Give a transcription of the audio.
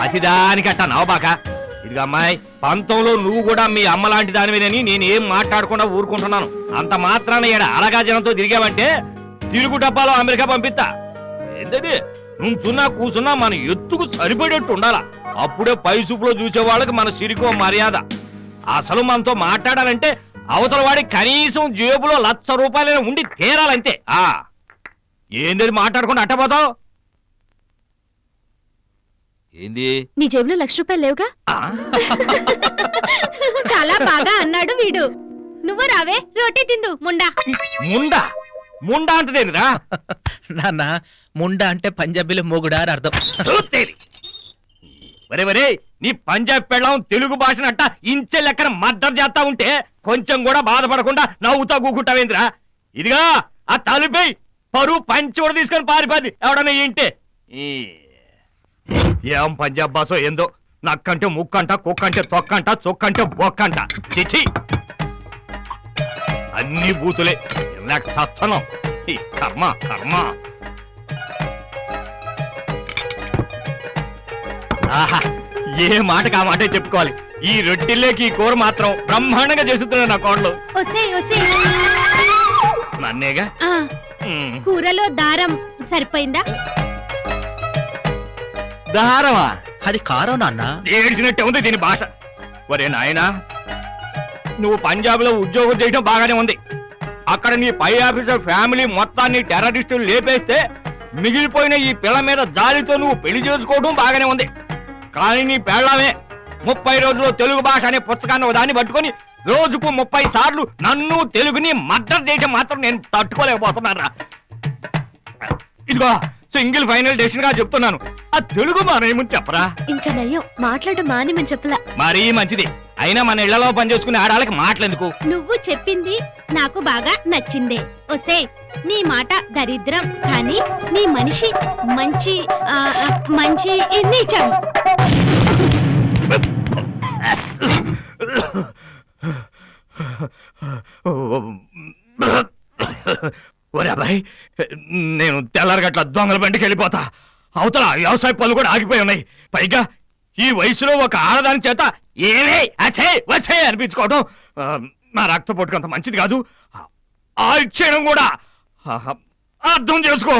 అతిదానికట్ట నవబాక. ఇదిగా అమ్మాయి, పంతంలో నువ్వు కూడా మీ అమ్మ లాంటి దానివేనని నేనేం మాట్లాడకుండా ఊరుకుంటున్నాను. అంత మాత్రాన ఏడ అలగా జనంతో తిరిగావంటే తిరుగు డబ్బాలో అమెరికా పంపిస్తా. ఏంటది నుంచున్నా కూసున్నా మన ఎత్తుకు సరిపడేట్టు ఉండాలా. అప్పుడే పై చూపులో చూసే వాళ్ళకి మన సిరికో మర్యాద. అసలు మనతో మాట్లాడాలంటే అవతల వాడి కనీసం జేబులో 1,00,000 రూపాయలైనా ఉండి తీరాలంతే. ఏంది మాట్లాడకుండా అట్టపోతావు? ఏంది నీ జేబులో 1,00,000 రూపాయలు లేవుగా? చాలా బాగా అన్నాడు వీడు. నువ్వు రావే, రోటీ తిందు. ముండా ముండా ముండా అంటదేనిరా? నాన్న ముండా అంటే పంజాబీలో మొగుడా అని అర్థం. వరే వరే, నీ పంజాబ్ పెళ్ళం తెలుగు భాషనట్ట ఇంచె లెక్కన మద్దతు చేస్తా ఉంటే కొంచెం కూడా బాధపడకుండా నవ్వుతా కూకుంటావేంద్రా? ఇదిగా ఆ తలుపై పరువు పంచి కూడా తీసుకొని పారిపోద్ది ఎవడన్నా ఇంటే. ఏం పంజాబ్ భాషో ఏందో, నక్కంటే ముక్కంట, కుక్కంటే తొక్కంట, చొక్కంటే బొక్కంట. చిచి, అన్ని బూతులే. నాకు చస్తున్నాం. కర్మ కర్మ. ఆహా, ఏ మాటకు ఆ మాటే చెప్పుకోవాలి. ఈ రొట్టెల్లోకి ఈ కూర మాత్రం బ్రహ్మాండంగా చేస్తున్నాడు నా కోడలు. నన్నేగా. కూరలో దారం సరిపోయిందా? దారమా? అది కారం నాన్న. ఏడ్చినట్టే ఉంది దీని భాష. ఒరే నాయనా, నువ్వు పంజాబ్ లో ఉద్యోగం చేయడం బాగానే ఉంది. అక్కడ నీ పై ఆఫీసర్ ఫ్యామిలీ మొత్తాన్ని టెర్రరిస్టులు లేపేస్తే మిగిలిపోయిన ఈ పిల్ల మీద జాలితో నువ్వు పెళ్లి చేసుకోవడం బాగానే ఉంది. కానీ నీ పెళ్ళమే 30 రోజుల్లో తెలుగు భాష అనే పుస్తకాన్ని దాన్ని పట్టుకొని రోజుకు 30 సార్లు నన్ను తెలుగుని మద్దతు చేయడం మాత్రం నేను తట్టుకోలేకపోతున్నారా. ఇదిగో సింగిల్ ఫైనల్ డెసిషన్ గా చెప్తున్నాను, ఆ తెలుగు మానేయమని చెప్పరా. ఇంకా నయ్యం, మాట్లాడడం మానేమని చెప్పలా. మరీ మంచిది. అయినా మన ఇళ్లలో పనిచేసుకునే ఆడాళ్ళకి మాటలెందుకు? నువ్వు చెప్పింది నాకు బాగా నచ్చిందే. ఒసే, నీ మాట దరిద్రం కానీ నీ మనిషి మంచి మంచి నీచం. ఒరే అబ్బాయి, నేను తెల్లారగట్ల దొంగల బండికి వెళ్ళిపోతా. అవతల వ్యవసాయ పనులు కూడా ఆగిపోయి ఉన్నాయి. పైగా ఈ వయసులో ఒక ఆడదాని చేత ఏవే అచ్చే వచ్చే అనిపించుకోవడం నా రక్త పొట్టుకంత మంచిది కాదు. ఆ ఇచ్చేయడం కూడా అర్థం చేసుకో.